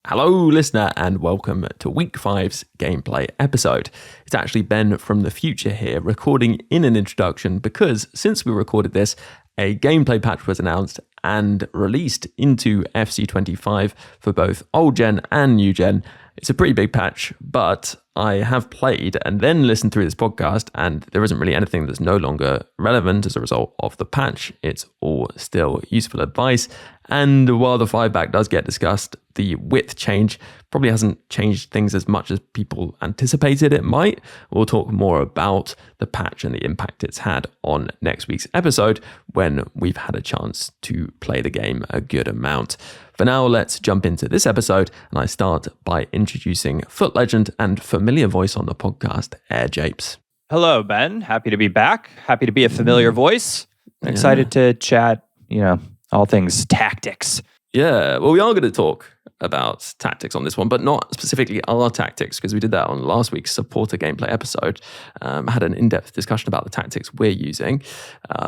Hello, listener, and welcome to Week 5's gameplay episode. It's actually Ben from the future here, recording in an introduction because since we recorded this, a gameplay patch was announced and released into 𝘵𝘱25 for both old gen and new gen. It's a pretty big patch, but I have played and then listened through this podcast, and there isn't really anything that's no longer relevant as a result of the patch. It's all still useful advice. And while the 5-back does get discussed, the width change probably hasn't changed things as much as people anticipated it might. We'll talk more about the patch and the impact it's had on next week's episode when we've had a chance to play the game a good amount. For now, let's jump into this episode, and I start by introducing FUT legend and familiar voice on the podcast, AirJapes. Hello, Ben. Happy to be back. Happy to be a familiar voice. Excited to chat, all things tactics. Yeah, well, we are going to talk about tactics on this one, but not specifically our tactics, because we did that on last week's supporter gameplay episode. Had an in-depth discussion about the tactics we're using.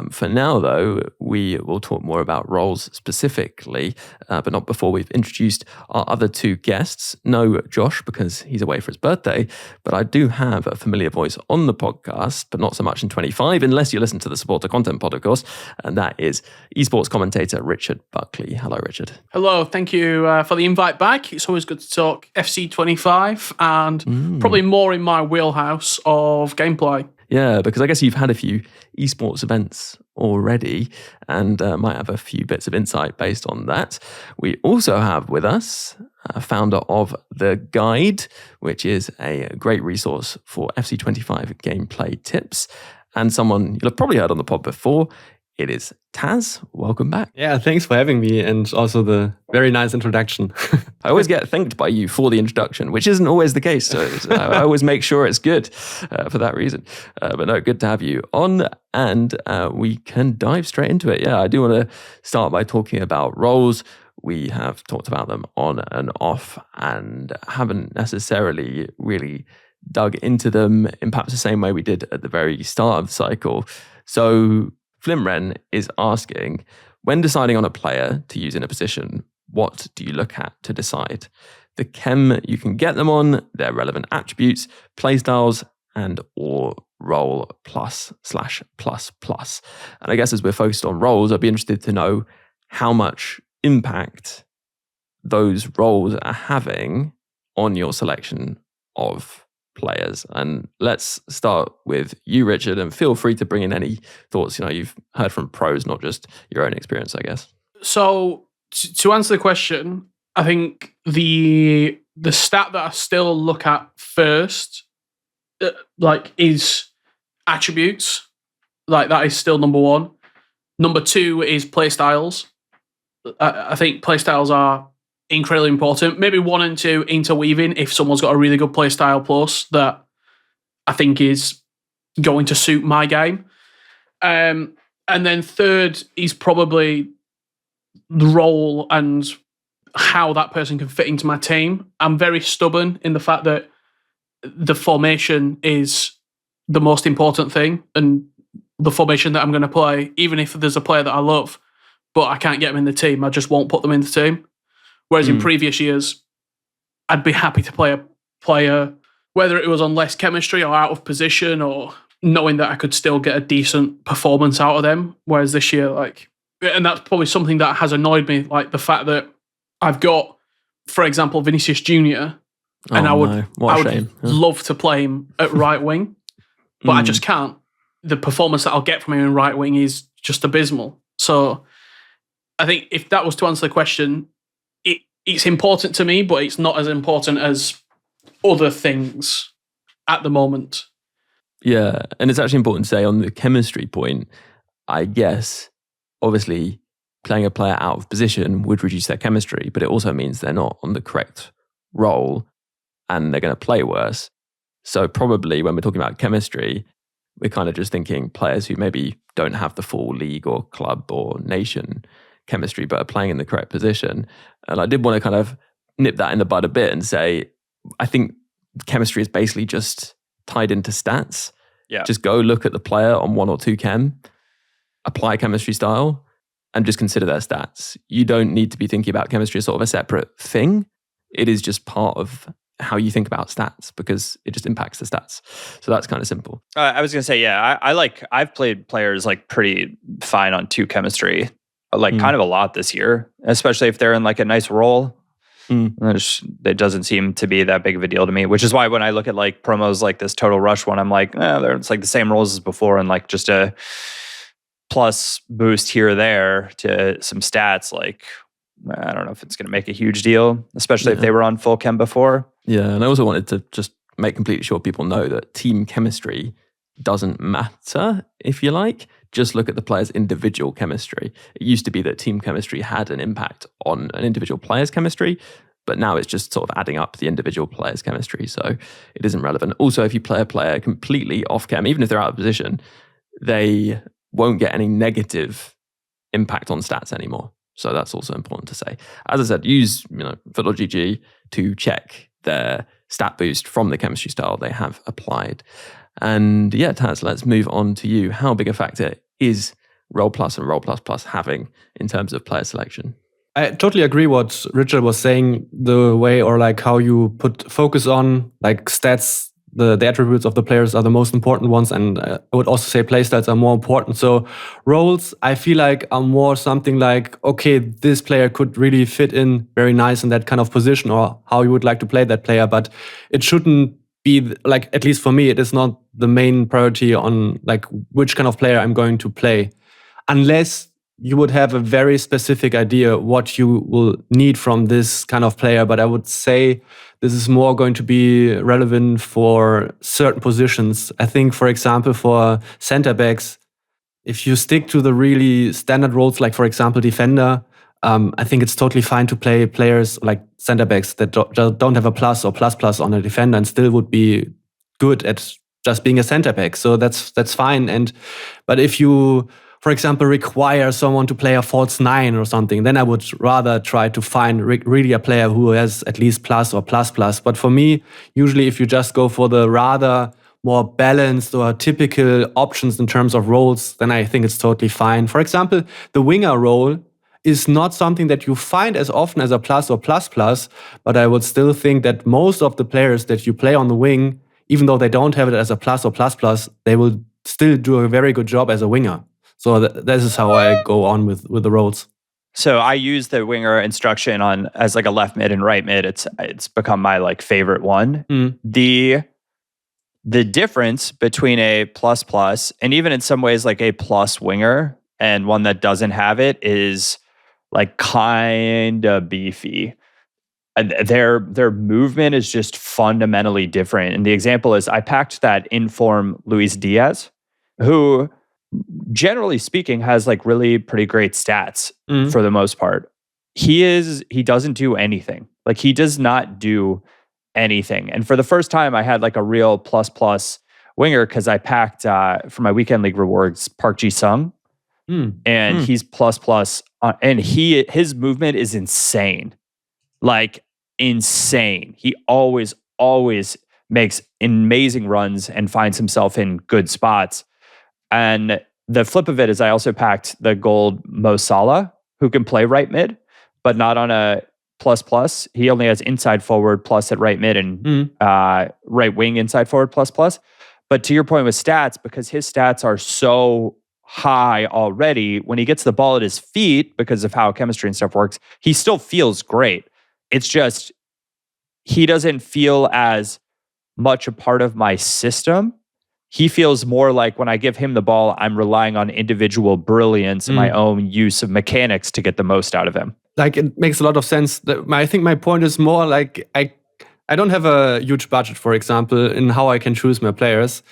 For now, though, we will talk more about roles specifically, but not before we've introduced our other two guests. No Josh, because he's away for his birthday, but I do have a familiar voice on the podcast, but not so much in 25, unless you listen to the supporter content pod, of course, and that is esports commentator Richard Buckley. Hello, Richard. Hello, thank you for the invite back. It's always good to talk 𝘵𝘱25 and probably more in my wheelhouse of gameplay. Yeah, because I guess you've had a few esports events already and might have a few bits of insight based on that. We also have with us founder of TheGuide, which is a great resource for 𝘵𝘱25 gameplay tips, and someone you'll have probably heard on the pod before. It is Tazz. Welcome back. Yeah, thanks for having me, and also the very nice introduction. I always get thanked by you for the introduction, which isn't always the case. So I always make sure it's good for that reason. But no, good to have you on, and we can dive straight into it. Yeah, I do want to start by talking about roles. We have talked about them on and off and haven't necessarily really dug into them in perhaps the same way we did at the very start of the cycle. So 𝘵𝘱 is asking, when deciding on a player to use in a position, what do you look at to decide? The chem you can get them on, their relevant attributes, playstyles, and or role +/++. And I guess as we're focused on roles, I'd be interested to know how much impact those roles are having on your selection of players. And let's start with you, Richard, and feel free to bring in any thoughts you've heard from pros, not just your own experience, I guess. So to answer the question, I think the stat that I still look at first is attributes. That is still number one. Number two is playstyles. I think playstyles are incredibly important. Maybe 1 and 2 interweaving if someone's got a really good playstyle plus that I think is going to suit my game. And then third is probably the role and how that person can fit into my team. I'm very stubborn in the fact that the formation is the most important thing, and the formation that I'm going to play, even if there's a player that I love, but I can't get them in the team, I just won't put them in the team. Whereas in previous years, I'd be happy to play a player, whether it was on less chemistry or out of position, or knowing that I could still get a decent performance out of them. Whereas this year, and that's probably something that has annoyed me, the fact that I've got, for example, 𝘵𝑚𝑖𝑐𝑖𝗱 Jr., and I would love to play him at right wing, but I just can't. The performance that I'll get from him in right wing is just abysmal. So I think if that was to answer the question, it's important to me, but it's not as important as other things at the moment. Yeah, and it's actually important to say on the chemistry point, I guess, obviously, playing a player out of position would reduce their chemistry, but it also means they're not on the correct role and they're going to play worse. So probably when we're talking about chemistry, we're kind of just thinking players who maybe don't have the full league or club or nation chemistry, but are playing in the correct position. And I did want to kind of nip that in the bud a bit and say, I think chemistry is basically just tied into stats. Yeah. Just go look at the player on 1 or 2 chem, apply chemistry style, and just consider their stats. You don't need to be thinking about chemistry as sort of a separate thing. It is just part of how you think about stats because it just impacts the stats. So that's kind of simple. I was gonna say, yeah, I've played players like pretty fine on 2 chemistry, like kind of a lot this year, especially if they're in like a nice role. It doesn't seem to be that big of a deal to me, which is why when I look at like promos like this Total Rush one, I'm like, it's like the same roles as before, and like just a plus boost here or there to some stats. Like, I don't know if it's going to make a huge deal, especially if they were on full chem before. Yeah, and I also wanted to just make completely sure people know that team chemistry doesn't matter, if you like. Just look at the player's individual chemistry. It used to be that team chemistry had an impact on an individual player's chemistry, but now it's just sort of adding up the individual player's chemistry, so it isn't relevant. Also, if you play a player completely off chem, even if they're out of position, they won't get any negative impact on stats anymore. So that's also important to say. As I said, use 𝘭𝘪𝘬𝘦 to check their stat boost from the chemistry style they have applied. And yeah, Tazz, let's move on to you. How big a factor is Role Plus and Role Plus Plus having in terms of player selection? I totally agree what Richard was saying, the way or like how you put focus on like stats, the attributes of the players are the most important ones. And I would also say playstyles are more important. So roles, I feel like are more something like, okay, this player could really fit in very nice in that kind of position or how you would like to play that player. But it shouldn't be like, at least for me, it is not the main priority on like which kind of player I'm going to play. Unless you would have a very specific idea what you will need from this kind of player. But I would say this is more going to be relevant for certain positions. I think, for example, for center backs, if you stick to the really standard roles, like, for example, defender, I think it's totally fine to play players like center backs that don't have a plus or plus plus on a defender and still would be good at just being a center back. So that's fine. But if you, for example, require someone to play a false 9 or something, then I would rather try to find really a player who has at least plus or plus plus. But for me, usually if you just go for the rather more balanced or typical options in terms of roles, then I think it's totally fine. For example, the winger role is not something that you find as often as a plus or plus plus, but I would still think that most of the players that you play on the wing, even though they don't have it as a plus or plus plus, they will still do a very good job as a winger. So this is how I go on with the roles. So I use the winger instruction on as like a left mid and right mid. It's become my like favorite one. The difference between a plus plus and even in some ways like a plus winger and one that doesn't have it is like kind of beefy. And their movement is just fundamentally different. And the example is I packed that in-form Luis Diaz, who generally speaking has like really pretty great stats for the most part. He doesn't do anything. Like he does not do anything. And for the first time I had like a real plus plus winger because I packed for my weekend league rewards Park Ji-sung. And he's plus plus and his movement is insane. Like insane. He always makes amazing runs and finds himself in good spots. And the flip of it is I also packed the gold Mo Salah, who can play right mid, but not on a plus plus. He only has inside forward plus at right mid and right wing inside forward plus plus. But to your point with stats, because his stats are so high already, when he gets the ball at his feet, because of how chemistry and stuff works, he still feels great. It's just, he doesn't feel as much a part of my system. He feels more like when I give him the ball, I'm relying on individual brilliance and my own use of mechanics to get the most out of him. Like it makes a lot of sense. I think my point is more like I don't have a huge budget, for example, in how I can choose my players.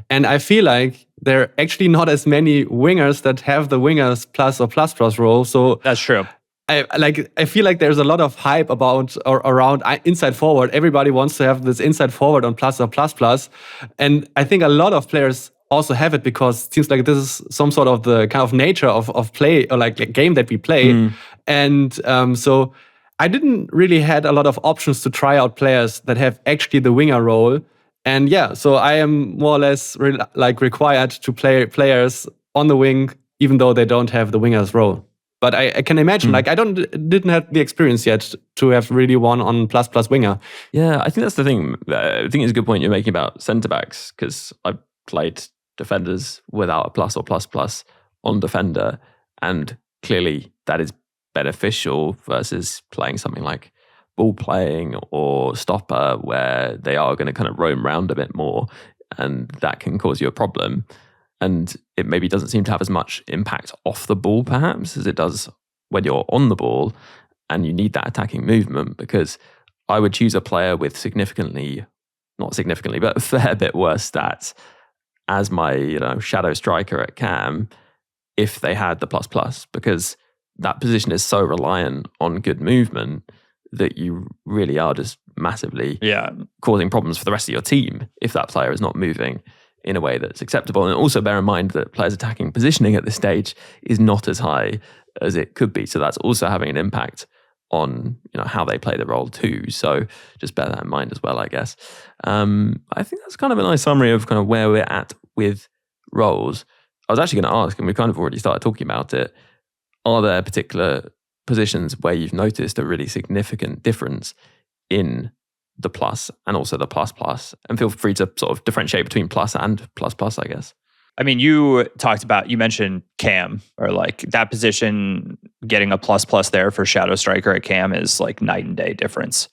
And I feel like there are actually not as many wingers that have the wingers plus or plus plus role. So that's true. I feel like there's a lot of hype about or around inside forward. Everybody wants to have this inside forward on plus or plus plus. And I think a lot of players also have it because it seems like this is some sort of the kind of nature of play or like a game that we play. And so I didn't really had a lot of options to try out players that have actually the winger role. And yeah, so I am more or less required to play players on the wing, even though they don't have the winger's role. But I can imagine, like, I didn't have the experience yet to have really won on ++ winger. Yeah, I think that's the thing. I think it's a good point you're making about centre-backs, because I've played defenders without a plus or ++ on defender, and clearly that is beneficial versus playing something like ball playing or stopper, where they are going to kind of roam around a bit more, and that can cause you a problem. And it maybe doesn't seem to have as much impact off the ball, perhaps, as it does when you're on the ball and you need that attacking movement. Because I would choose a player with not significantly, but a fair bit worse stats as my shadow striker at cam if they had the ++, because that position is so reliant on good movement that you really are just massively causing problems for the rest of your team if that player is not moving in a way that's acceptable. And also bear in mind that players' attacking positioning at this stage is not as high as it could be. So that's also having an impact on how they play the role too. So just bear that in mind as well, I guess. I think that's kind of a nice summary of kind of where we're at with roles. I was actually going to ask, and we kind of already started talking about it, are there particular positions where you've noticed a really significant difference in the plus and also the ++? And feel free to sort of differentiate between plus and ++, I guess. I mean, you mentioned cam, or like that position, getting a ++ there for shadow striker at cam is like night and day difference.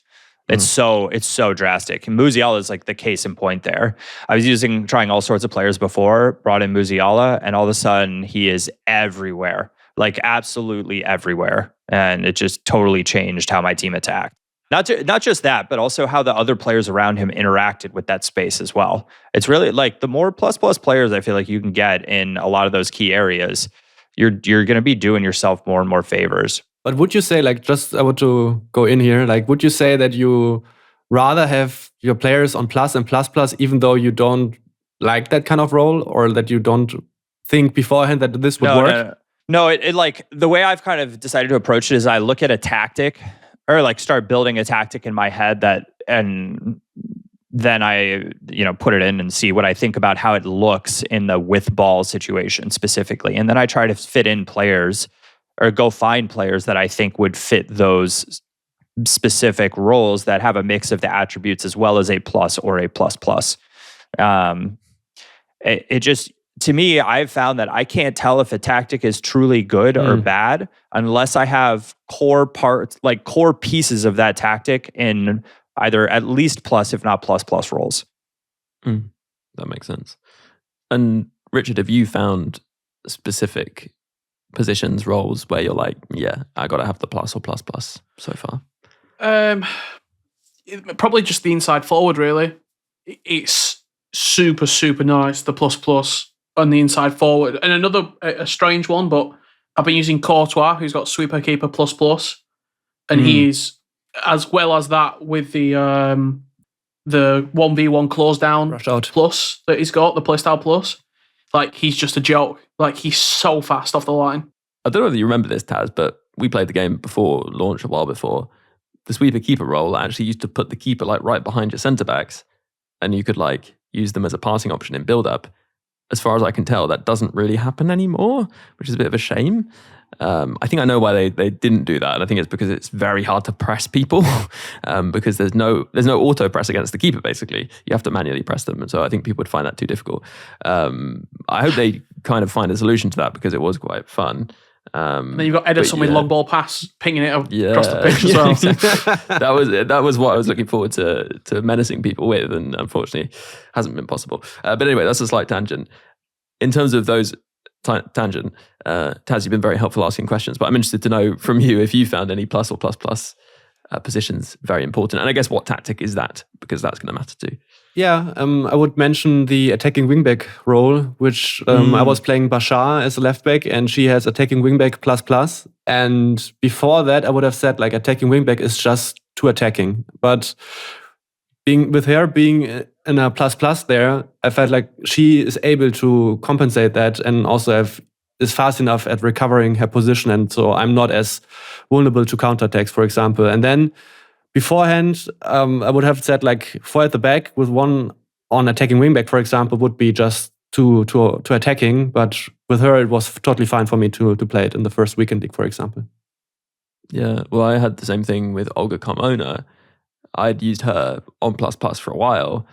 It's so drastic. And 𝘬𝘯𝘰𝘀 is like the case in point there. I was trying all sorts of players before, brought in 𝘬𝘯𝘰𝘀, and all of a sudden he is everywhere, like absolutely everywhere. And it just totally changed how my team attacked. Not just that, but also how the other players around him interacted with that space as well. It's really like the more ++ players I feel like you can get in a lot of those key areas, you're going to be doing yourself more and more favors. But would you say, like, just I want to go in here, like, would you say that you rather have your players on plus and ++, even though you don't like that kind of role, or that you don't think beforehand that this would work? No, it like the way I've kind of decided to approach it is I look at a tactic, or like start building a tactic in my head and then I, put it in and see what I think about how it looks in the with ball situation specifically. And then I try to fit in players, or go find players that I think would fit those specific roles that have a mix of the attributes as well as a plus or a ++. It just, to me, I've found that I can't tell if a tactic is truly good or bad unless I have core parts, like core pieces of that tactic in either at least plus, if not ++ roles. That makes sense. And Richard, have you found specific positions, roles where you're like, yeah, I got to have the plus or ++ so far? Probably just the inside forward, really. It's super, super nice, the ++ on the inside forward. And another, a strange one, but I've been using 𝘊𝑚, who's got sweeper keeper ++, and he's, as well as that, with the 1v1 close down plus that he's got, the playstyle plus. Like, he's just a joke. Like, he's so fast off the line. I don't know whether you remember this, Tazz, but we played the game before launch, a while before. The sweeper keeper role actually used to put the keeper like right behind your centre backs, and you could like use them as a passing option in build up. As far as I can tell, that doesn't really happen anymore, which is a bit of a shame. I think I know why they didn't do that, and I think it's because it's very hard to press people because there's no auto press against the keeper. Basically, you have to manually press them, and so I think people would find that too difficult. I hope they kind of find a solution to that, because it was quite fun. And then you've got Ederson with long ball pass, pinging it across the pitch as well. Exactly. That was what I was looking forward to menacing people with, and unfortunately hasn't been possible. But anyway, that's a slight tangent. In terms of those tangent, Tazz, you've been very helpful asking questions, but I'm interested to know from you if you found any plus or ++ positions very important, and I guess what tactic is that, because that's going to matter too. Yeah, I would mention the attacking wingback role, which I was playing 𝗫𝗱 as a left back, and she has attacking wingback ++. And before that, I would have said like attacking wingback is just too attacking. But being in a ++ there, I felt like she is able to compensate that, and also is fast enough at recovering her position, and so I'm not as vulnerable to counterattacks, for example. And then beforehand, I would have said like 4 at the back with 1 on attacking wingback, for example, would be just to attacking. But with her, it was totally fine for me to play it in the first weekend league, for example. Yeah, well, I had the same thing with 𝘭𝘪𝘬𝘦. I'd used her on ++ for a while,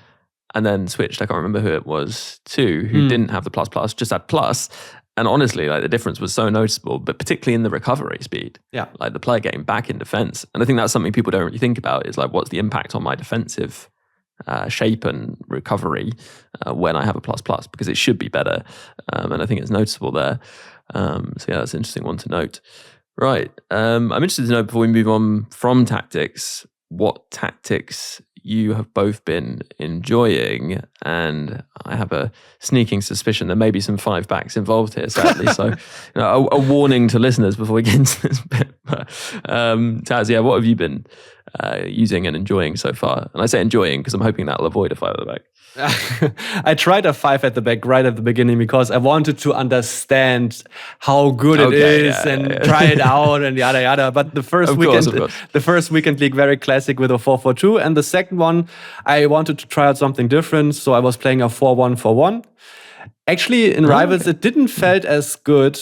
and then switched. I can't remember who it was to, who didn't have the ++, just had plus. And honestly, like the difference was so noticeable, but particularly in the recovery speed. Yeah. Like the player getting back in defense. And I think that's something people don't really think about, is like, what's the impact on my defensive shape and recovery when I have a ++, because it should be better. And I think it's noticeable there. So yeah, that's an interesting one to note. Right. I'm interested to know, before we move on from tactics, what tactics you have both been enjoying. And I have a sneaking suspicion there may be some 5-backs involved here, sadly. So a warning to listeners before we get into this bit. But, Tazz, yeah, what have you been using and enjoying so far? And I say enjoying because I'm hoping that'll avoid a 5 at the back. I tried a 5 at the back right at the beginning because I wanted to understand how good it is and try it out and yada yada. But the first weekend league, very classic with a 4-4-2, and the second one I wanted to try out something different, so I was playing a 4-1-4-1. Actually, in Rivals, it didn't felt as good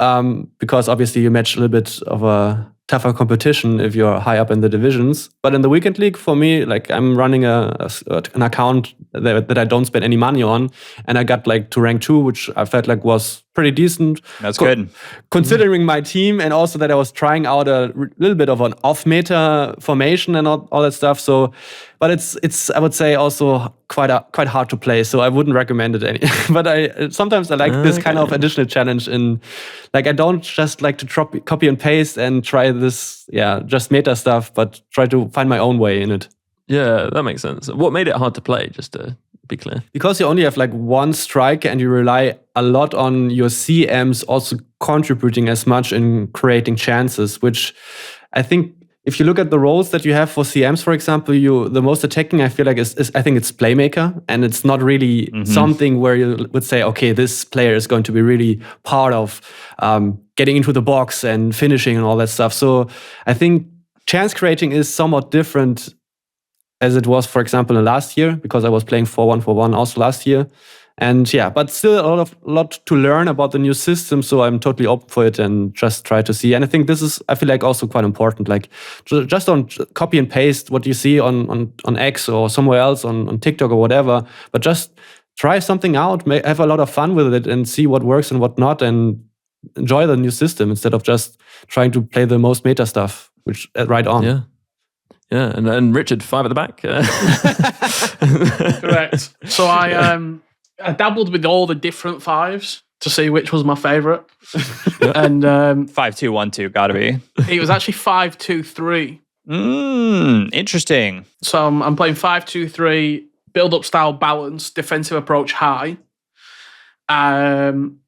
because obviously you match a little bit of a tougher competition if you're high up in the divisions. But in the weekend league, for me, like I'm running an account that I don't spend any money on, and I got like to rank 2, which I felt like was pretty decent. That's good. Considering my team, and also that I was trying out a little bit of an off-meta formation and all that stuff. So, but it's I would say also quite hard to play. So I wouldn't recommend it any. But sometimes I like this kind of additional challenge in, like, I don't just like to copy and paste and try this just meta stuff, but try to find my own way in it. Yeah, that makes sense. What made it hard to play, just to be clear? Because you only have like one striker and you rely a lot on your CMs also contributing as much in creating chances, which I think if you look at the roles that you have for CMs, for example, the most attacking I feel like is I think it's playmaker, and it's not really something where you would say, okay, this player is going to be really part of getting into the box and finishing and all that stuff. So I think chance creating is somewhat different as it was, for example, in last year, because I was playing 4-1-4-1 also last year. And but still a lot to learn about the new system. So I'm totally open for it and just try to see. And I think this is, I feel like, also quite important. Like, just don't copy and paste what you see on X or somewhere else on TikTok or whatever, but just try something out, have a lot of fun with it and see what works and what not, and enjoy the new system instead of just trying to play the most meta stuff, which right on. Yeah. Yeah, and Richard, 5 at the back. Correct. So I dabbled with all the different 5s to see which was my favourite. And 5-2-1-2, gotta be. It was actually 5-2-3. Interesting. So I'm playing 5-2-3, build-up style balance, defensive approach high. And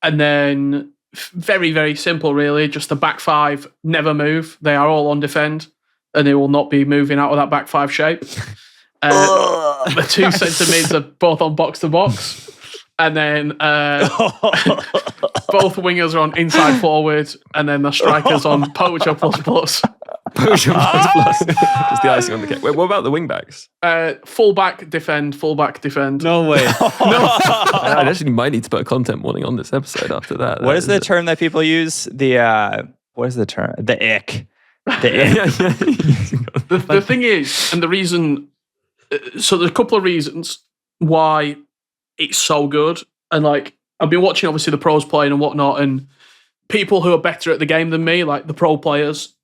then very, very simple, really. Just the back 5 never move. They are all on defend, and they will not be moving out of that back 5 shape. The 2 centre mids are both on box to box, and then both wingers are on inside forward, and then the strikers on poacher plus. Poacher plus. Just the icing on the cake. Wait, what about the wing backs? Fullback defend. No way. I actually might need to put a content warning on this episode after that. What is the term that people use? What is the term? The ick. The thing is, and the reason, so there's a couple of reasons why it's so good. And like, I've been watching obviously the pros playing and whatnot, and people who are better at the game than me, like the pro players.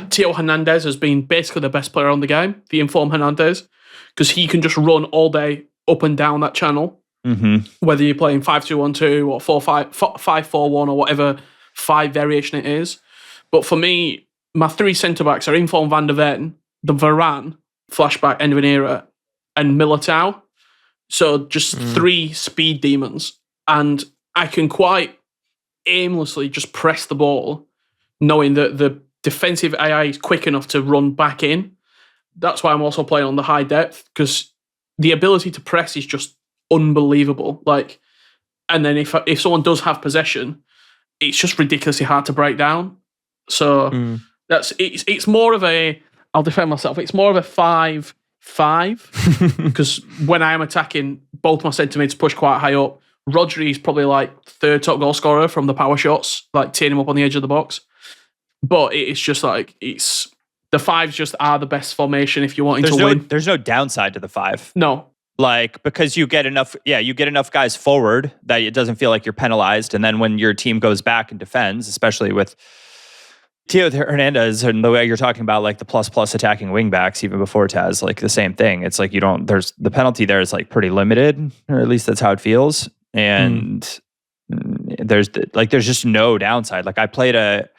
Theo Hernandez has been basically the best player on the game, the Inform Hernandez, because he can just run all day up and down that channel. Whether you're playing 5-2-1-2 or 4-5-4-1 or whatever 5 variation it is. But for me, my 3 centre-backs are Inform Van der Ven, the Varane, flashback, end of an era, and Militao. So just 3 speed demons. And I can quite aimlessly just press the ball, knowing that the defensive AI is quick enough to run back in. That's why I'm also playing on the high depth, because the ability to press is just unbelievable. Like, and then if someone does have possession, it's just ridiculously hard to break down. So it's more of a, I'll defend myself, it's more of a 5-5 because when I am attacking, both my centre mids push quite high up. Rodri is probably like third top goal scorer from the power shots, like tearing him up on the edge of the box. But it's just like the fives just are the best formation if you're wanting to win. There's no downside to the 5. No. Like, because you get enough guys forward that it doesn't feel like you're penalized. And then when your team goes back and defends, especially with 𝘬𝘃𝗲𝗏 and the way you're talking about like the plus attacking wing backs, even before Tazz, like the same thing. It's like there's the penalty there is like pretty limited, or at least that's how it feels. And there's just no downside. Like I tried a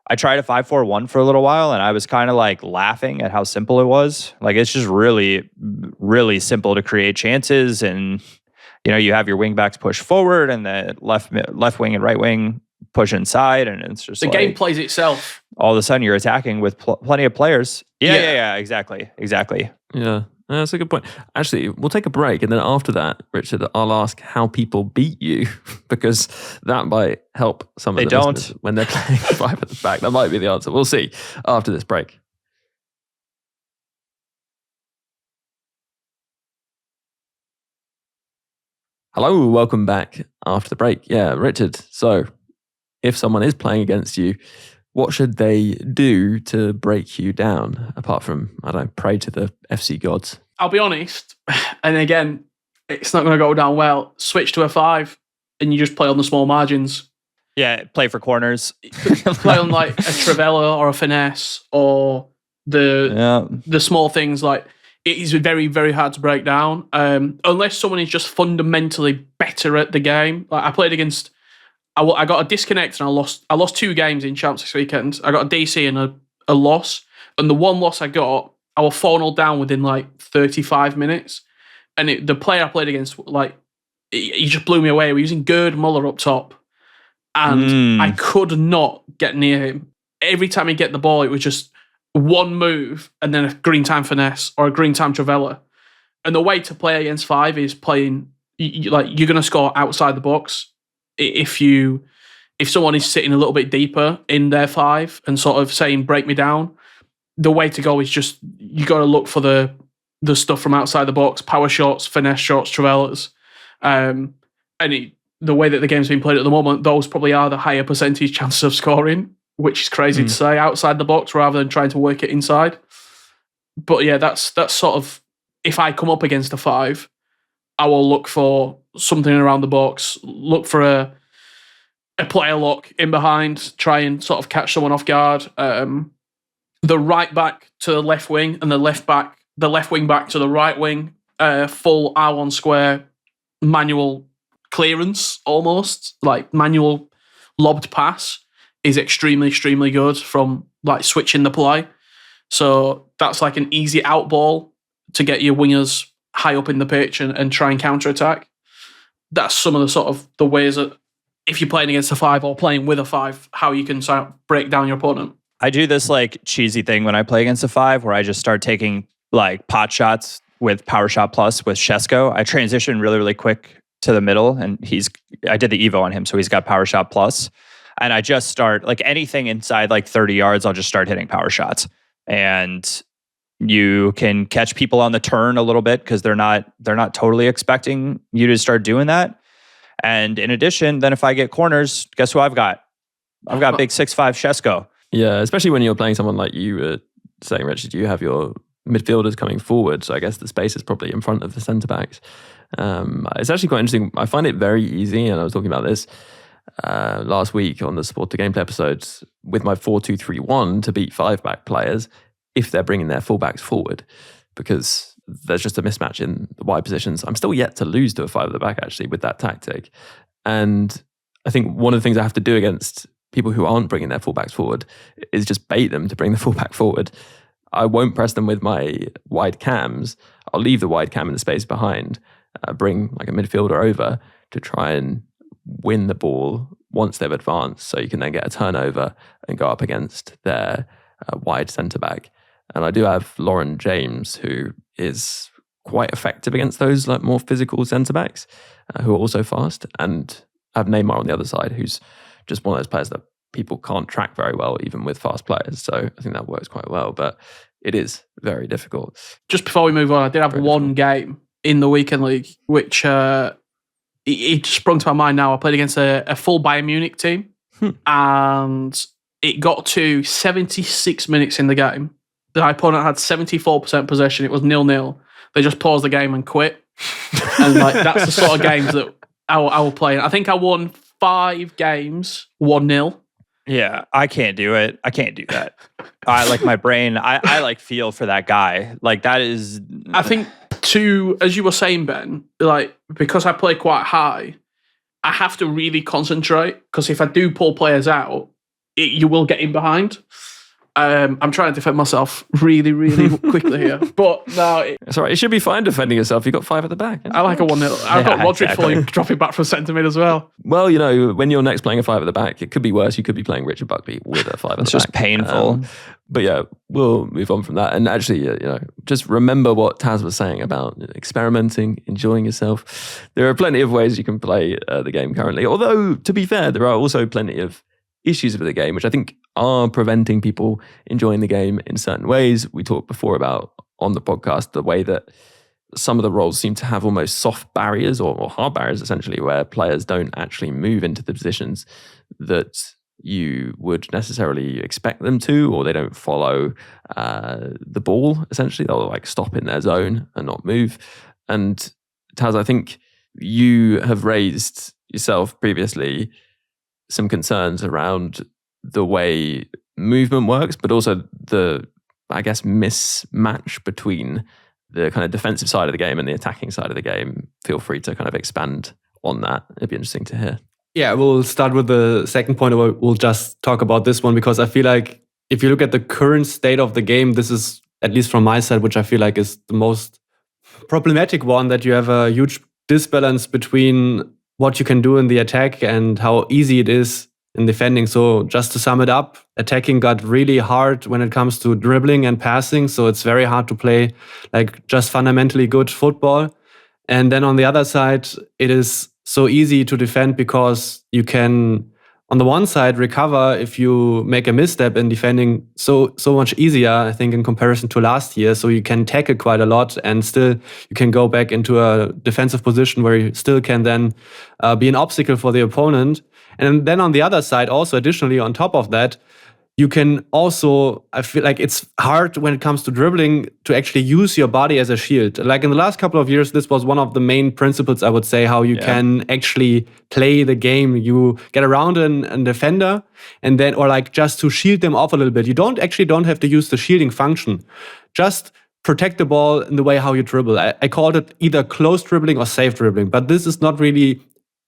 5-4-1 for a little while, and I was kind of like laughing at how simple it was. Like it's just really, really simple to create chances, and you have your wing backs push forward, and the left wing and right wing push inside, and it's just the game plays itself. All of a sudden, you're attacking with plenty of players. Yeah, exactly. Yeah. That's a good point. Actually, we'll take a break, and then after that, Richard, I'll ask how people beat you, because that might help some of the listeners when they're playing 5 at the back. That might be the answer. We'll see after this break. Hello, welcome back after the break. Yeah, Richard, so if someone is playing against you, what should they do to break you down, apart from, I don't know, pray to the FC gods? I'll be honest, and again, it's not going to go down well. Switch to a 5, and you just play on the small margins. Yeah, play for corners. Play on like a 𝘃𝗲𝗏 or a finesse, or the small things. Like, it is very, very hard to break down, unless someone is just fundamentally better at the game. Like I played against... I got a disconnect and I lost 2 games in champs this weekend. I got a DC and a loss. And the one loss I got, I was 4-0 down within like 35 minutes. And the player I played against, like, he just blew me away. We were using 𝘬𝘃𝗏𝗏 up top. And I could not get near him. Every time he'd get the ball, it was just one move and then a green time finesse or a green time 𝘃𝗏𝗏. And the way to play against 5 is playing, like, you're going to score outside the box. If someone is sitting a little bit deeper in their 5 and sort of saying break me down, the way to go is just you got to look for the stuff from outside the box, power shots, finesse shots, 𝘃𝗏𝗏s, the way that the game's been played at the moment, those probably are the higher percentage chances of scoring, which is crazy to say, outside the box rather than trying to work it inside. But yeah, that's sort of, if I come up against a 5, I will look for something around the box, look for a player lock in behind, try and sort of catch someone off guard. The right back to the left wing and the left wing back to the right wing, full R1 square manual clearance, almost like manual lobbed pass is extremely, extremely good from like switching the play. So that's like an easy out ball to get your wingers high up in the pitch and try and counter attack. That's some of the sort of the ways that if you're playing against a 5 or playing with a 5, how you can sort of break down your opponent. I do this like cheesy thing when I play against a 5 where I just start taking like pot shots with power shot plus with 𝘃𝗏𝗏. I transition really, really quick to the middle, and I did the Evo on him, so he's got power shot plus. And I just start like anything inside like 30 yards, I'll just start hitting power shots. And you can catch people on the turn a little bit because they're not totally expecting you to start doing that. And in addition, then if I get corners, guess who I've got? I've got big 6'5" 𝘃𝗏𝗏. Yeah, especially when you're playing someone like you were saying, Richard, you have your midfielders coming forward, so I guess the space is probably in front of the centre backs. It's actually quite interesting. I find it very easy, and I was talking about this last week on the spoti.fi episodes with my 4-2-3-1 to beat 5-back players if they're bringing their fullbacks forward, because there's just a mismatch in the wide positions. I'm still yet to lose to a 5 at the back, actually, with that tactic. And I think one of the things I have to do against people who aren't bringing their fullbacks forward is just bait them to bring the fullback forward. I won't press them with my wide cams. I'll leave the wide cam in the space behind, bring like a midfielder over to try and win the ball once they've advanced, so you can then get a turnover and go up against their wide centre-back. And I do have Lauren James, who is quite effective against those like more physical centre-backs who are also fast. And I have Neymar on the other side, who's just one of those players that people can't track very well, even with fast players. So I think that works quite well, but it is very difficult. Just before we move on, I did have one game in the weekend league, which it sprung to my mind now. I played against a full Bayern Munich team, and it got to 76 minutes in the game. The opponent had 74% possession. It was 0-0. They just paused the game and quit. And like that's the sort of games that I will play. I think I won 5 games, 1-0. Yeah, I can't do it. I can't do that. I like my brain. I like feel for that guy. Like that is. I think as you were saying, Ben, like because I play quite high, I have to really concentrate because if I do pull players out, you will get in behind. I'm trying to defend myself really, really quickly here. But no. It's all right. It should be fine defending yourself. You've got 5 at the back. I like a 1-0. I've got Modric fully dropping back from centre mid as well. Well, you know, when you're next playing a 5 at the back, it could be worse. You could be playing Richard Buckley with a 5 at the back. It's just painful. But yeah, we'll move on from that. And actually, you know, just remember what Tazz was saying about experimenting, enjoying yourself. There are plenty of ways you can play the game currently. Although, to be fair, there are also plenty of issues with the game, which I think are preventing people enjoying the game in certain ways. We talked before about on the podcast the way that some of the roles seem to have almost soft barriers or hard barriers, essentially, where players don't actually move into the positions that you would necessarily expect them to, or they don't follow the ball, essentially. They'll like stop in their zone and not move. And Tazz, I think you have raised yourself previously some concerns around the way movement works, but also the, I guess, mismatch between the kind of defensive side of the game and the attacking side of the game. Feel free to kind of expand on that. It'd be interesting to hear. Yeah, we'll start with the second point, or we'll just talk about this one, because I feel like if you look at the current state of the game, this is, at least from my side, which I feel like is the most problematic one, that you have a huge disbalance between what you can do in the attack and how easy it is in defending. So just to sum it up, attacking got really hard when it comes to dribbling and passing. So it's very hard to play like just fundamentally good football. And then on the other side, it is so easy to defend because you can, on the one side, recover if you make a misstep in defending so much easier, I think, in comparison to last year. So you can tackle quite a lot and still you can go back into a defensive position where you still can then be an obstacle for the opponent. And then on the other side, also additionally on top of that, you can also, I feel like it's hard when it comes to dribbling to actually use your body as a shield. Like in the last couple of years, this was one of the main principles, I would say, how you can actually play the game. You get around a defender and then, or like just to shield them off a little bit. You don't have to use the shielding function. Just protect the ball in the way how you dribble. I called it either close dribbling or safe dribbling, but this is not really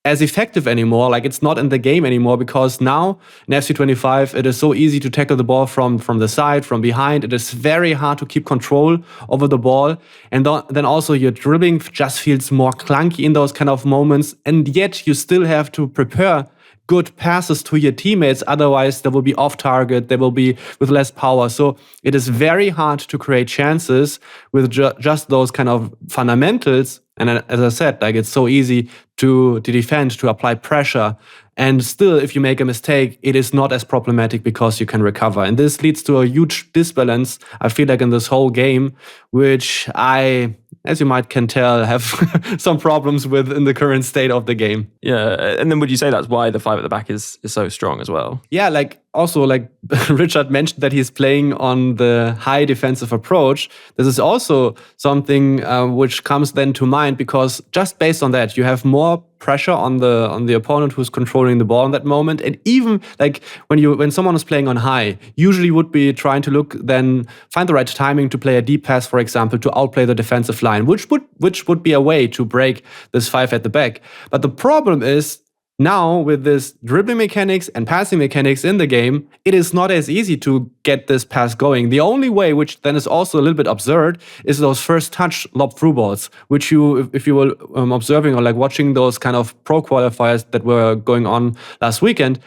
as effective anymore. Like it's not in the game anymore, because now in 𝗵𝐶 25 it is so easy to tackle the ball from the side, from behind. It is very hard to keep control over the ball, and then also your dribbling just feels more clunky in those kind of moments, and yet you still have to prepare good passes to your teammates, otherwise they will be off target, they will be with less power. So it is very hard to create chances with just those kind of fundamentals. And as I said, like it's so easy to defend, to apply pressure. And still, if you make a mistake, it is not as problematic because you can recover. And this leads to a huge disbalance, I feel like, in this whole game, which I, as you can tell, have some problems with in the current state of the game. Yeah, and then would you say that's why the 5 at the back is so strong as well? Yeah, like also like Richard mentioned that he's playing on the high defensive approach. This is also something which comes then to mind, because just based on that, you have more pressure on the opponent who's controlling the ball in that moment. And even like when someone is playing on high, usually would be trying to find the right timing to play a deep pass, for example, to outplay the defensive line, which would be a way to break this 5 at the back. But the problem is, now, with this dribbling mechanics and passing mechanics in the game, it is not as easy to get this pass going. The only way, which then is also a little bit absurd, is those first touch lob through balls, which you, if you were observing or like watching those kind of pro qualifiers that were going on last weekend,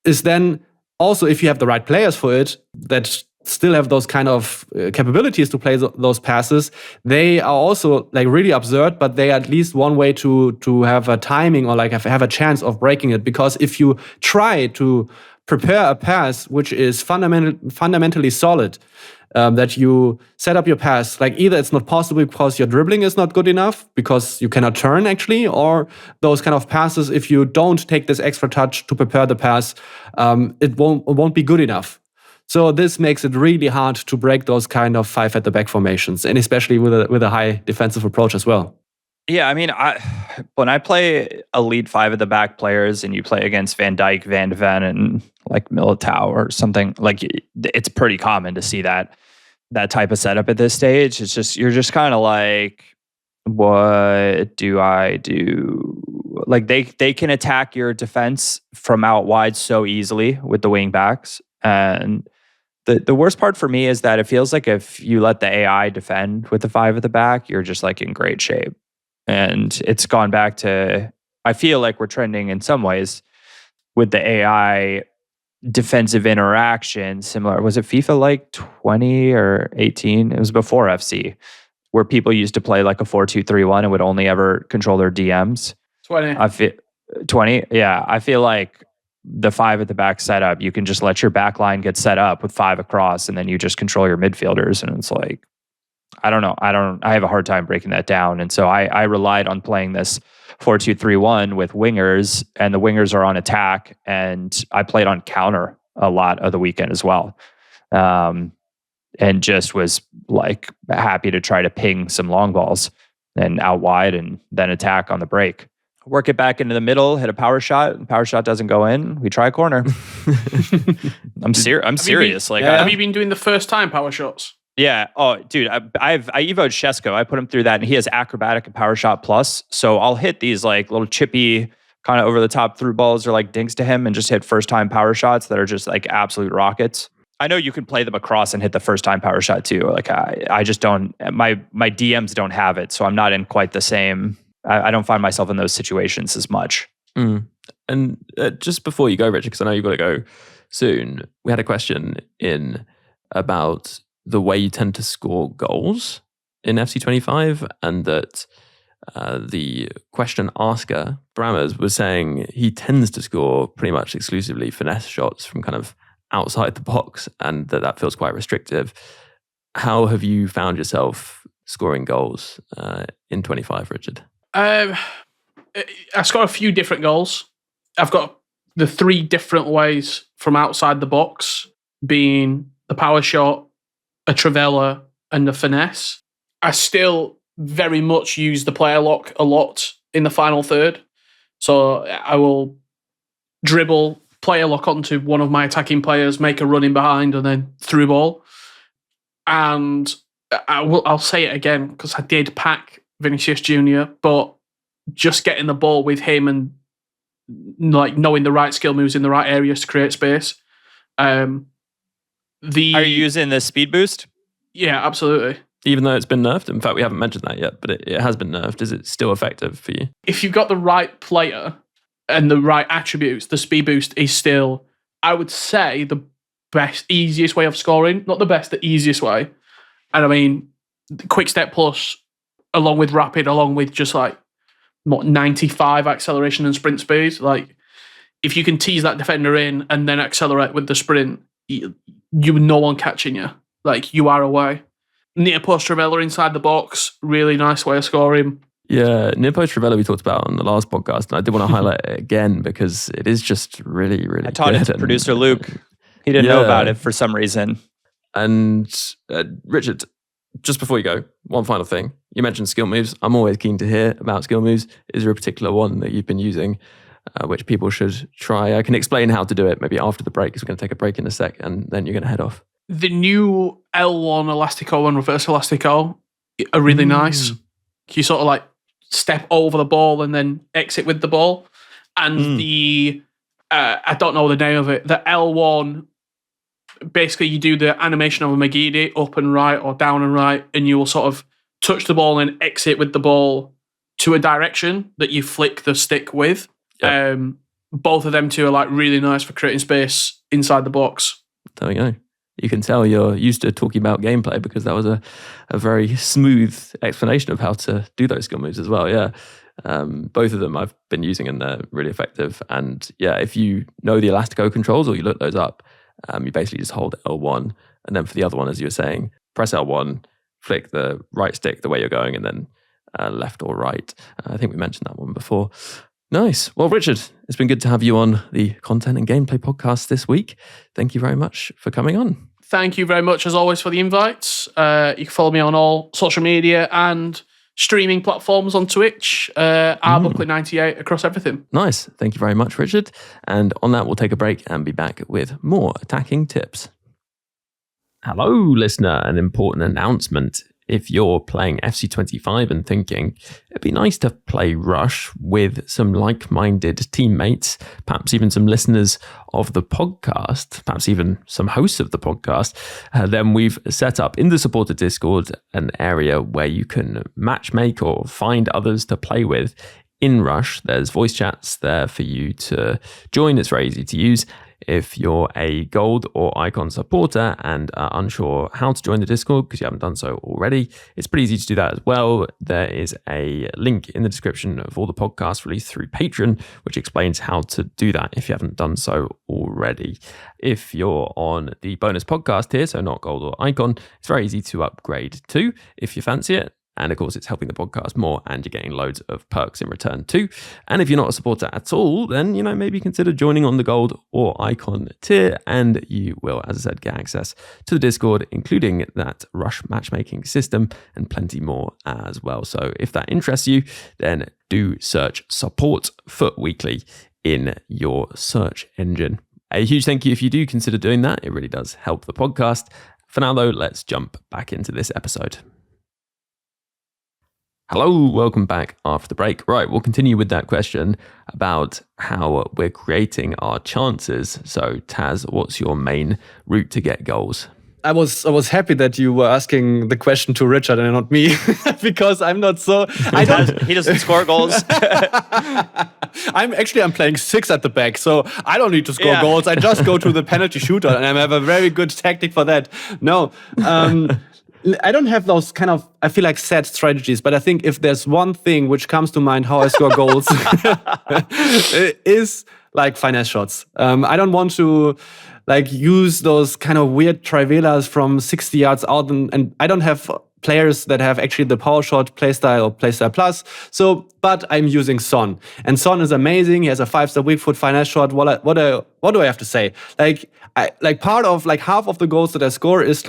is then also, if you have the right players for it, that still have those kind of capabilities to play those passes, they are also like really absurd, but they are at least one way to have a timing or like have a chance of breaking it. Because if you try to prepare a pass which is fundamentally solid, that you set up your pass, like either it's not possible because your dribbling is not good enough, because you cannot turn actually, or those kind of passes, if you don't take this extra touch to prepare the pass, it won't be good enough. So this makes it really hard to break those kind of 5 at the back formations, and especially with a high defensive approach as well. Yeah, I mean, when I play elite 5 at the back players and you play against Van Dijk, Van de Ven, and like Militao or something, like it's pretty common to see that type of setup at this stage. It's just, you're just kind of like, what do I do? Like they can attack your defense from out wide so easily with the wing backs. And the worst part for me is that it feels like if you let the AI defend with the 5 at the back, you're just like in great shape. And it's gone back to, I feel like we're trending in some ways with the AI defensive interaction similar. Was it FIFA like 20 or 18? It was before FC, where people used to play like a 4-2-3-1 and would only ever control their DMs. 20. 20? Yeah. I feel like the 5 at the back setup, you can just let your back line get set up with 5 across, and then you just control your midfielders. And it's like, I don't know. I have a hard time breaking that down. And so I relied on playing this 4-2-3-1 with wingers, and the wingers are on attack. And I played on counter a lot of the weekend as well. And just was like happy to try to ping some long balls and out wide and then attack on the break. Work it back into the middle, hit a power shot. The power shot doesn't go in. We try a corner. I'm serious. Have you been doing the first time power shots? Yeah. Oh, dude, I evoed 𝘵𝘱𝑒𝘂. I put him through that, and he has acrobatic and power shot plus. So I'll hit these like little chippy, kind of over the top through balls or like dinks to him, and just hit first time power shots that are just like absolute rockets. I know you can play them across and hit the first time power shot too. Like I just don't. My DMs don't have it, so I'm not in quite the same. I don't find myself in those situations as much. Mm. And just before you go, Richard, because I know you've got to go soon, we had a question in about the way you tend to score goals in FC25, and that the question asker, Brammers, was saying he tends to score pretty much exclusively finesse shots from kind of outside the box, and that feels quite restrictive. How have you found yourself scoring goals in 25, Richard? I scored a few different goals. I've got the 3 different ways from outside the box, being the power shot, a trivela, and the finesse. I still very much use the player lock a lot in the final third. So I will dribble, player lock onto one of my attacking players, make a run in behind, and then through ball. And I'll say it again, because I did pack Vinicius Jr., but just getting the ball with him and like knowing the right skill moves in the right areas to create space. Are you using the speed boost? Yeah, absolutely. Even though it's been nerfed? In fact, we haven't mentioned that yet, but it has been nerfed. Is it still effective for you? If you've got the right player and the right attributes, the speed boost is still, I would say, the best, easiest way of scoring. Not the best, the easiest way. And I mean, quick step plus, along with rapid, along with just like 95 acceleration and sprint speed. Like, if you can tease that defender in and then accelerate with the sprint, no one catching you. Like, you are away. Near post trivela inside the box, really nice way of scoring. Yeah, near post trivela we talked about on the last podcast, and I did want to highlight it again because it is just really, really I taught good. it to producer Luke. He didn't know about it for some reason. And Richard, just before you go, one final thing. You mentioned skill moves. I'm always keen to hear about skill moves. Is there a particular one that you've been using which people should try? I can explain how to do it maybe after the break, because we're going to take a break in a sec, and then you're going to head off. The new L1 elastico and reverse elastico are really nice. You sort of like step over the ball and then exit with the ball. And the, I don't know the name of it, the L1, basically you do the animation of a 𝘵𝘰𝘐 up and right or down and right, and you will sort of touch the ball and exit with the ball to a direction that you flick the stick with. Yep. Both of them two are like really nice for creating space inside the box. There we go. You can tell you're used to talking about gameplay, because that was a very smooth explanation of how to do those skill moves as well. Yeah. Both of them I've been using and they're really effective. And yeah, if you know the elastico controls or you look those up, you basically just hold L1. And then for the other one, as you were saying, press L1, flick the right stick the way you're going, and then left or right. I think we mentioned that one before. Nice. Well, Richard, it's been good to have you on the Content and Gameplay podcast this week. Thank you very much for coming on. Thank you very much, as always, for the invites. You can follow me on all social media and streaming platforms on Twitch, 𝘵𝘃𝗰𝘀𝘁 across everything. Nice. Thank you very much, Richard. And on that, we'll take a break and be back with more attacking tips. Hello, listener. An important announcement. If you're playing 𝗵𝘃𝗰𝘀𝘁 and thinking, it'd be nice to play Rush with some like-minded teammates, perhaps even some listeners of the podcast, perhaps even some hosts of the podcast, then we've set up in the supporter Discord an area where you can matchmake or find others to play with in Rush. There's voice chats there for you to join. It's very easy to use. If you're a gold or icon supporter and are unsure how to join the Discord because you haven't done so already, it's pretty easy to do that as well. There is a link in the description of all the podcasts released through Patreon, which explains how to do that if you haven't done so already. If you're on the bonus podcast tier, so not gold or icon, it's very easy to upgrade too if you fancy it. And of course, it's helping the podcast more and you're getting loads of perks in return too. And if you're not a supporter at all, then, maybe consider joining on the gold or icon tier and you will, as I said, get access to the Discord, including that Rush matchmaking system and plenty more as well. So if that interests you, then do search Support FUT Weekly in your search engine. A huge thank you if you do consider doing that. It really does help the podcast. For now, though, let's jump back into this episode. Hello, welcome back after the break. Right, we'll continue with that question about how we're creating our chances. So, Tazz, what's your main route to get goals? I was happy that you were asking the question to Richard and not me because I'm not so. He doesn't score goals. I'm playing 6 at the back, so I don't need to score goals. I just go to the penalty shooter, and I have a very good tactic for that. No. I don't have those kind of, I feel like, set strategies, but I think if there's one thing which comes to mind how I score goals, it is like finesse shots. I don't want to use those kind of weird trivelas from 60 yards out, and I don't have players that have actually the power shot playstyle or playstyle plus. So, but I'm using Son, and Son is amazing. He has a 5-star weak foot finesse shot. What do I have to say? Part of half of the goals that I score is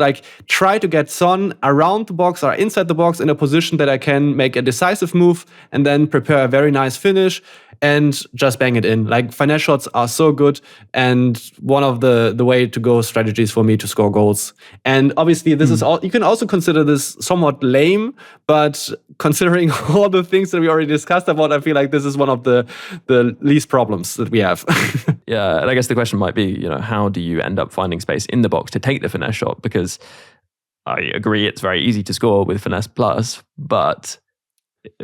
try to get Son around the box or inside the box in a position that I can make a decisive move and then prepare a very nice finish and just bang it in. Finesse shots are so good and one of the way to go strategies for me to score goals. And obviously this is all, you can also consider this somewhat lame, but considering all the things that we already discussed about, I feel like this is one of the least problems that we have. Yeah, and I guess the question might be, how do you end up finding space in the box to take the finesse shot? Because I agree it's very easy to score with finesse plus, but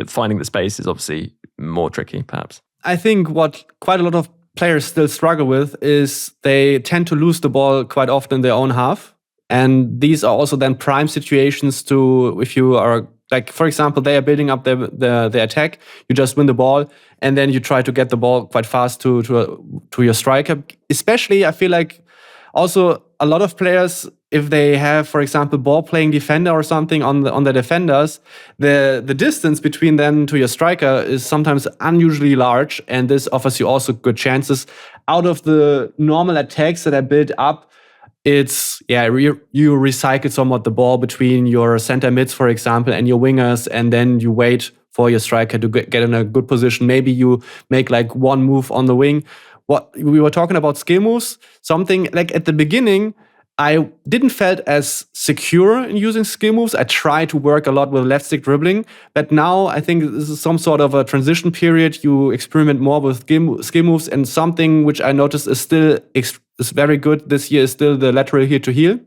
finding the space is obviously more tricky, perhaps. I think what quite a lot of players still struggle with is they tend to lose the ball quite often in their own half. And these are also then prime situations to, if you are, for example, they are building up their attack, you just win the ball, and then you try to get the ball quite fast to your striker. Especially, I feel like also a lot of players, if they have, for example, ball-playing defender or something on the defenders, the distance between them to your striker is sometimes unusually large, and this offers you also good chances. Out of the normal attacks that are built up, it's, you recycle somewhat the ball between your center mids, for example, and your wingers, and then you wait for your striker to get in a good position. Maybe you make one move on the wing. What we were talking about skill moves, something at the beginning, I didn't felt as secure in using skill moves. I tried to work a lot with left stick dribbling, but now I think this is some sort of a transition period. You experiment more with skill moves, and something which I noticed is still is very good this year is still the lateral heel to heel.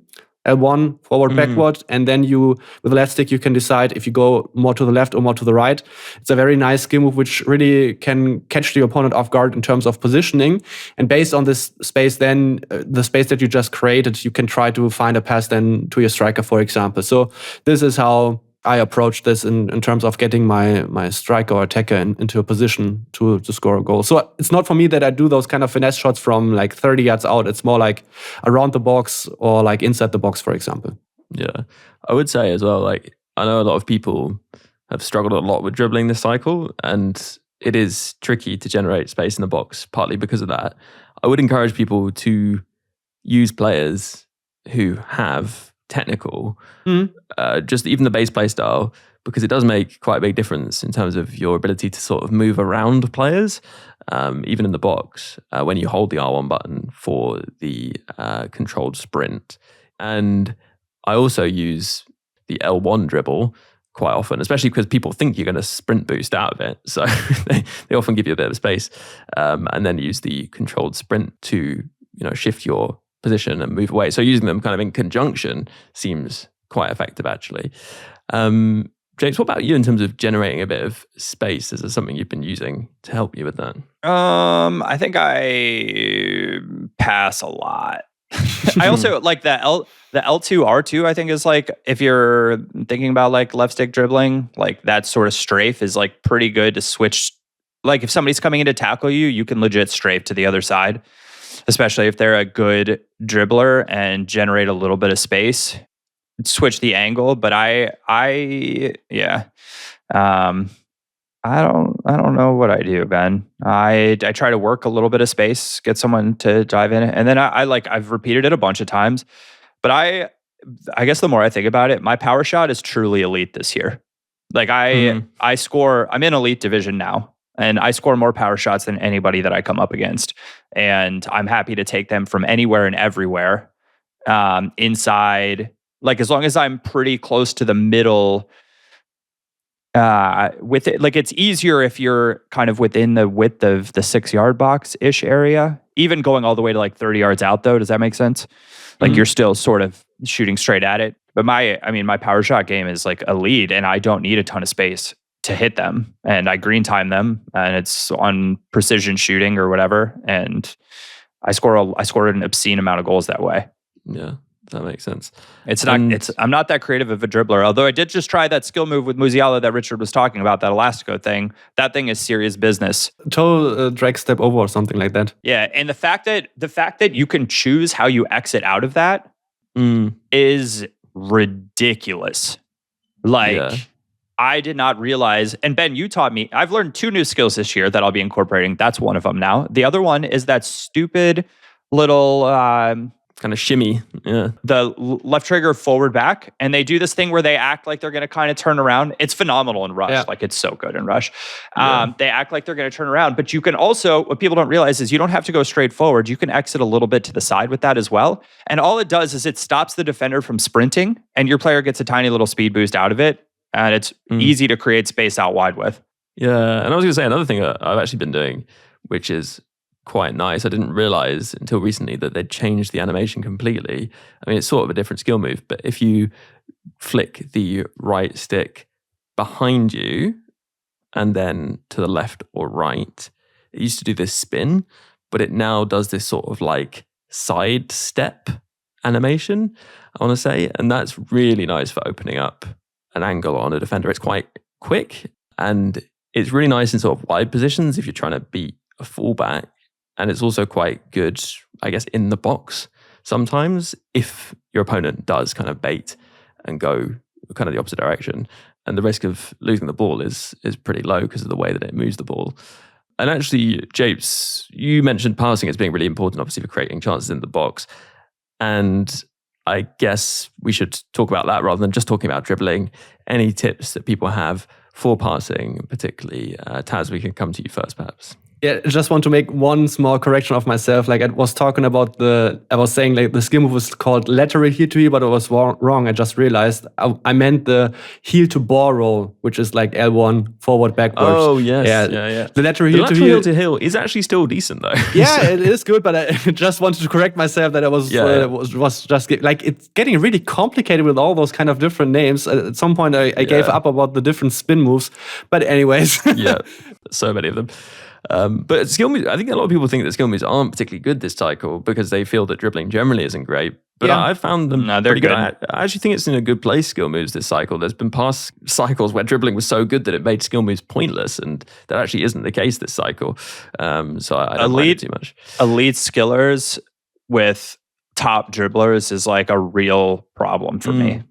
L1, forward, backward, and then with the left stick, you can decide if you go more to the left or more to the right. It's a very nice skill move, which really can catch the opponent off guard in terms of positioning. And based on this space, then the space that you just created, you can try to find a pass then to your striker, for example. So this is how I approach this in terms of getting my striker or attacker into a position to score a goal. So it's not for me that I do those kind of finesse shots from like 30 yards out. It's more like around the box or like inside the box, for example. Yeah. I would say as well, like, I know a lot of people have struggled a lot with dribbling this cycle, and it is tricky to generate space in the box, partly because of that. I would encourage people to use players who have technical, just even the base play style, because it does make quite a big difference in terms of your ability to sort of move around players, even in the box, when you hold the R1 button for the controlled sprint. And I also use the L1 dribble quite often, especially because people think you're going to sprint boost out of it. So they often give you a bit of space, and then use the controlled sprint to, shift your position and move away. So using them kind of in conjunction seems quite effective, actually. James, what about you in terms of generating a bit of space? Is there something you've been using to help you with that? I think I pass a lot. I also like the L2 R2. I think is like, if you're thinking about like left stick dribbling, like that sort of strafe is like pretty good to switch. Like if somebody's coming in to tackle you, you can legit strafe to the other side, especially if they're a good dribbler, and generate a little bit of space. Switch the angle, but I don't know what I do, Ben. I try to work a little bit of space, get someone to dive in, and then I've repeated it a bunch of times. But I guess the more I think about it, my power shot is truly elite this year. Like I score. I'm in elite division now, and I score more power shots than anybody that I come up against, and I'm happy to take them from anywhere and everywhere, inside. Like as long as I'm pretty close to the middle. With it, like it's easier if you're kind of within the width of the 6-yard box-ish area. Even going all the way to like 30 yards out, though, does that make sense? Like you're still sort of shooting straight at it. But my power shot game is like elite, and I don't need a ton of space to hit them. And I green time them, and it's on precision shooting or whatever. And I scored an obscene amount of goals that way. Yeah. That makes sense. I'm not that creative of a dribbler, although I did just try that skill move with 𝗬𝘚 that Richard was talking about, that Elastico thing. That thing is serious business. Toe drag step over or something like that. Yeah, and the fact that you can choose how you exit out of that is ridiculous. I did not realize, and Ben, you taught me, I've learned 2 new skills this year that I'll be incorporating. That's one of them now. The other one is that stupid little kind of shimmy, yeah. The left trigger forward back, and they do this thing where they act like they're going to kind of turn around. It's phenomenal in Rush. Yeah. Like it's so good in Rush. They act like they're going to turn around, but you can also, what people don't realize is you don't have to go straight forward. You can exit a little bit to the side with that as well. And all it does is it stops the defender from sprinting, and your player gets a tiny little speed boost out of it. And it's easy to create space out wide with. Yeah. And I was going to say another thing I've actually been doing, which is quite nice. I didn't realize until recently that they'd changed the animation completely. I mean, it's sort of a different skill move, but if you flick the right stick behind you and then to the left or right, it used to do this spin, but it now does this sort of like side step animation, I want to say. And that's really nice for opening up an angle on a defender. It's quite quick, and it's really nice in sort of wide positions if you're trying to beat a fullback. And it's also quite good, I guess, in the box sometimes if your opponent does kind of bait and go kind of the opposite direction. And the risk of losing the ball is pretty low because of the way that it moves the ball. And actually, Japes, you mentioned passing as being really important, obviously, for creating chances in the box. And I guess we should talk about that rather than just talking about dribbling. Any tips that people have for passing, particularly? Tazz, we can come to you first, perhaps. Yeah, I just want to make one small correction of myself. Like I was saying like the skill move was called lateral heel to heel, but it was wrong. I just realized I meant the heel to ball roll, which is like L1 forward backwards. Oh yes, yeah. The lateral heel to heel is actually still decent though. Yeah, it is good, but I just wanted to correct myself that I was just like it's getting really complicated with all those kind of different names. At some point, I gave up about the different spin moves. But anyways, yeah, so many of them. But skill moves, I think a lot of people think that skill moves aren't particularly good this cycle because they feel that dribbling generally isn't great. But Yeah. I found them No, they're pretty good. good. I actually think it's in a good place, skill moves, this cycle. There's been past cycles where dribbling was so good that it made skill moves pointless, and that actually isn't the case this cycle. So I don't mind it too much. Elite skillers with top dribblers is like a real problem for me.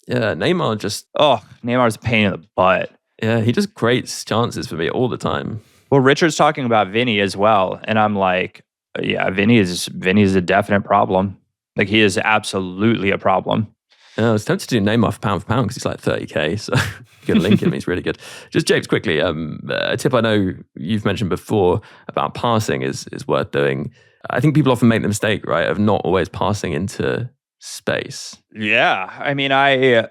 Yeah, Neymar just... Neymar's a pain in the butt. Yeah, he just creates chances for me all the time. Well, Richard's talking about Vinny as well. And I'm like, yeah, Vinny is a definite problem. Like, he is absolutely a problem. I was tempted to do Neymar for pound because he's like 30k, so you can link him. He's really good. Just Japes, quickly, a tip I know you've mentioned before about passing is worth doing. I think people often make the mistake, right, of not always passing into space. Yeah, I mean, I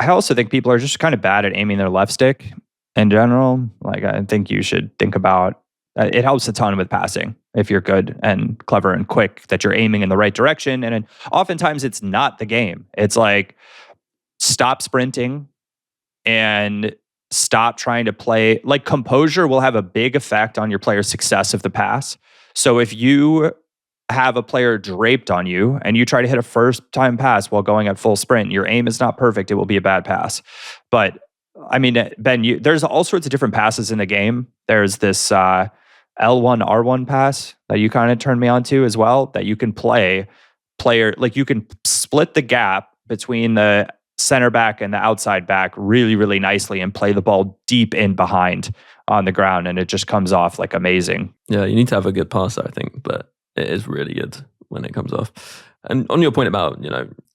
also think people are just kind of bad at aiming their left stick in general. Like, I think you should think about it. Helps a ton with passing if you're good and clever and quick, that you're aiming in the right direction. And then oftentimes it's not the game. It's like, stop sprinting and stop trying to play. Like, composure will have a big effect on your player's success of the pass. So if you have a player draped on you and you try to hit a first time pass while going at full sprint, your aim is not perfect. It will be a bad pass. But I mean, Ben, there's all sorts of different passes in the game. There's this L1, R1 pass that you kind of turned me on to as well, that you can you can split the gap between the center back and the outside back really, really nicely and play the ball deep in behind on the ground. And it just comes off like amazing. Yeah, you need to have a good passer, I think, but it is really good when it comes off. And on your point about,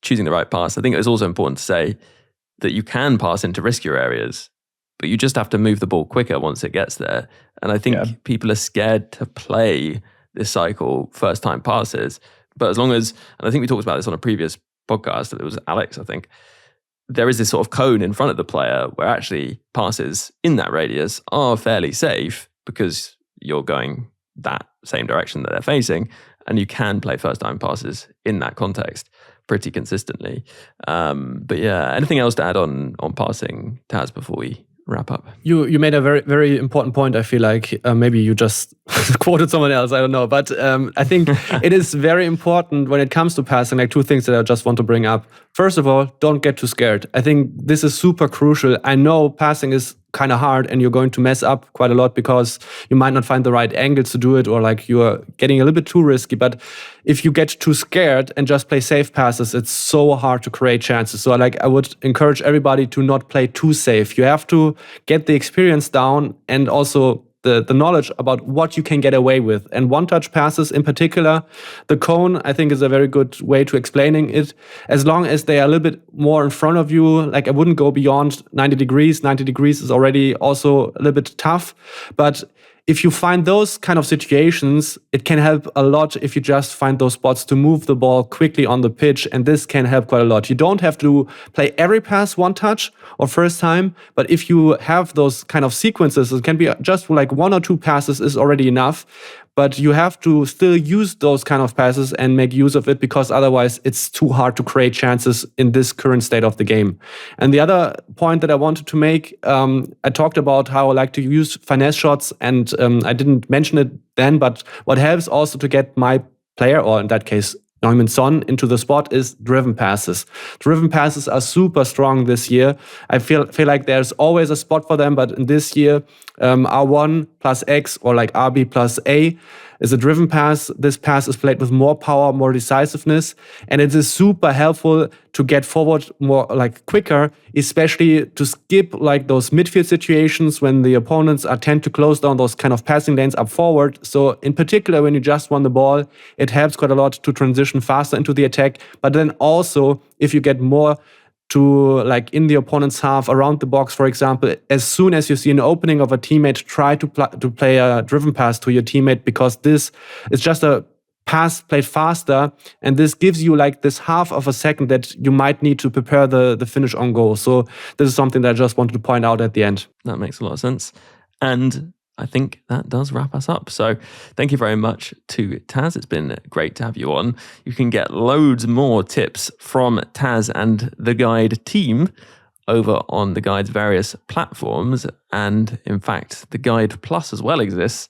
choosing the right pass, I think it's also important to say that you can pass into riskier areas, but you just have to move the ball quicker once it gets there. And I think people are scared to play this cycle first-time passes. But as long as, and I think we talked about this on a previous podcast, it was Alex, I think, there is this sort of cone in front of the player where actually passes in that radius are fairly safe because you're going that same direction that they're facing, and you can play first-time passes in that context pretty consistently. But yeah, anything else to add on passing, Tazz, before we wrap up? You made a very, very important point. I feel like maybe you just quoted someone else. I don't know. But I think it is very important when it comes to passing, like two things that I just want to bring up. First of all, don't get too scared. I think this is super crucial. I know passing is kind of hard and you're going to mess up quite a lot because you might not find the right angles to do it, or like you're getting a little bit too risky. But if you get too scared and just play safe passes, it's so hard to create chances. So I would encourage everybody to not play too safe. You have to get the experience down and also the knowledge about what you can get away with. And one-touch passes in particular, the cone, I think, is a very good way to explaining it. As long as they are a little bit more in front of you, like I wouldn't go beyond 90 degrees. 90 degrees is already also a little bit tough. But if you find those kind of situations, it can help a lot if you just find those spots to move the ball quickly on the pitch, and this can help quite a lot. You don't have to play every pass one touch or first time, but if you have those kind of sequences, it can be just like one or two passes is already enough. But you have to still use those kind of passes and make use of it, because otherwise it's too hard to create chances in this current state of the game. And the other point that I wanted to make, I talked about how I like to use finesse shots, and I didn't mention it then, but what helps also to get my player, or in that case, Heung-min Son, into the spot is driven passes. Driven passes are super strong this year. I feel like there's always a spot for them, but in this year, R1 plus X or like RB plus A is a driven pass. This pass is played with more power, more decisiveness, and it is super helpful to get forward more like quicker, especially to skip like those midfield situations when the opponents tend to close down those kind of passing lanes up forward. So in particular, when you just won the ball, it helps quite a lot to transition faster into the attack. But then also, if you get more to like in the opponent's half around the box, for example, as soon as you see an opening of a teammate, try to play a driven pass to your teammate, because this is just a pass played faster, and this gives you like this half of a second that you might need to prepare the finish on goal. So this is something that I just wanted to point out at the end. That makes a lot of sense. And I think that does wrap us up. So thank you very much to Tazz. It's been great to have you on. You can get loads more tips from Tazz and the Guide team over on the Guide's various platforms. And in fact, the Guide Plus as well exists,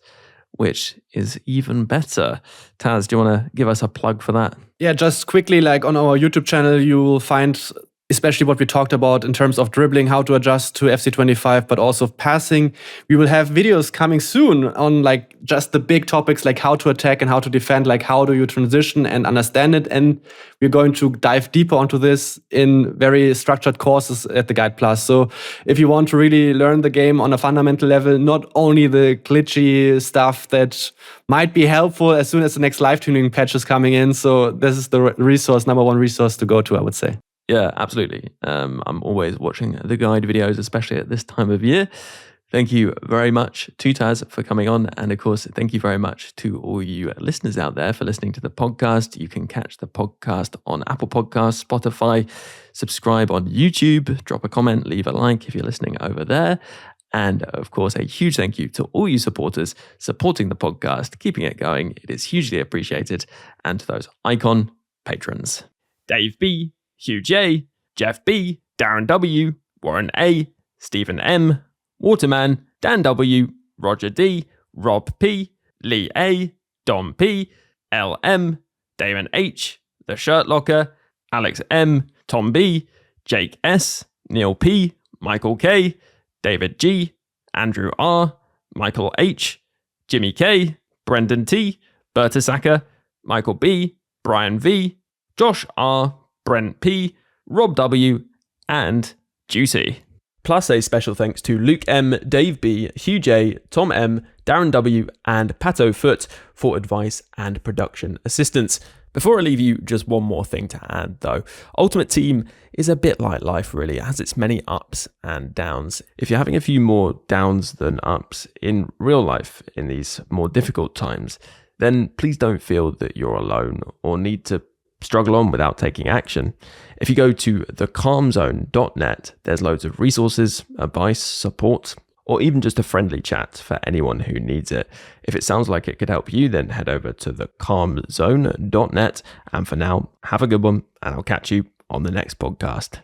which is even better. Tazz, do you want to give us a plug for that? Yeah, just quickly, like on our YouTube channel, you will find especially what we talked about in terms of dribbling, how to adjust to 𝘂𝐶25, but also passing. We will have videos coming soon on like just the big topics, like how to attack and how to defend, like how do you transition and understand it. And we're going to dive deeper onto this in very structured courses at the Guide Plus. So if you want to really learn the game on a fundamental level, not only the glitchy stuff that might be helpful as soon as the next live tuning patch is coming in. So this is the number one resource to go to, I would say. Yeah, absolutely. I'm always watching the guide videos, especially at this time of year. Thank you very much to Tazz for coming on. And of course, thank you very much to all you listeners out there for listening to the podcast. You can catch the podcast on Apple Podcasts, Spotify, subscribe on YouTube, drop a comment, leave a like if you're listening over there. And of course, a huge thank you to all you supporters supporting the podcast, keeping it going. It is hugely appreciated. And to those icon patrons, Dave B, Hugh J, Jeff B, Darren W, Warren A, Stephen M, Waterman, Dan W, Roger D, Rob P, Lee A, Dom P, L M, Damon H, The Shirt Locker, Alex M, Tom B, Jake S, Neil P, Michael K, David G, Andrew R, Michael H, Jimmy K, Brendan T, Berta Saka, Michael B, Brian V, Josh R, Brent P, Rob W, and 𝗫𝗎𝘂. Plus a special thanks to Luke M, Dave B, Hugh J, Tom M, Darren W, and Pato Foot for advice and production assistance. Before I leave you, just one more thing to add though. Ultimate Team is a bit like life really. It has its many ups and downs. If you're having a few more downs than ups in real life in these more difficult times, then please don't feel that you're alone or need to struggle on without taking action. If you go to 𝘭𝘪𝘬𝘦.net, there's loads of resources, advice, support, or even just a friendly chat for anyone who needs it. If it sounds like it could help you, then head over to 𝘭𝘪𝘬𝘦.net. And for now, have a good one, and I'll catch you on the next podcast.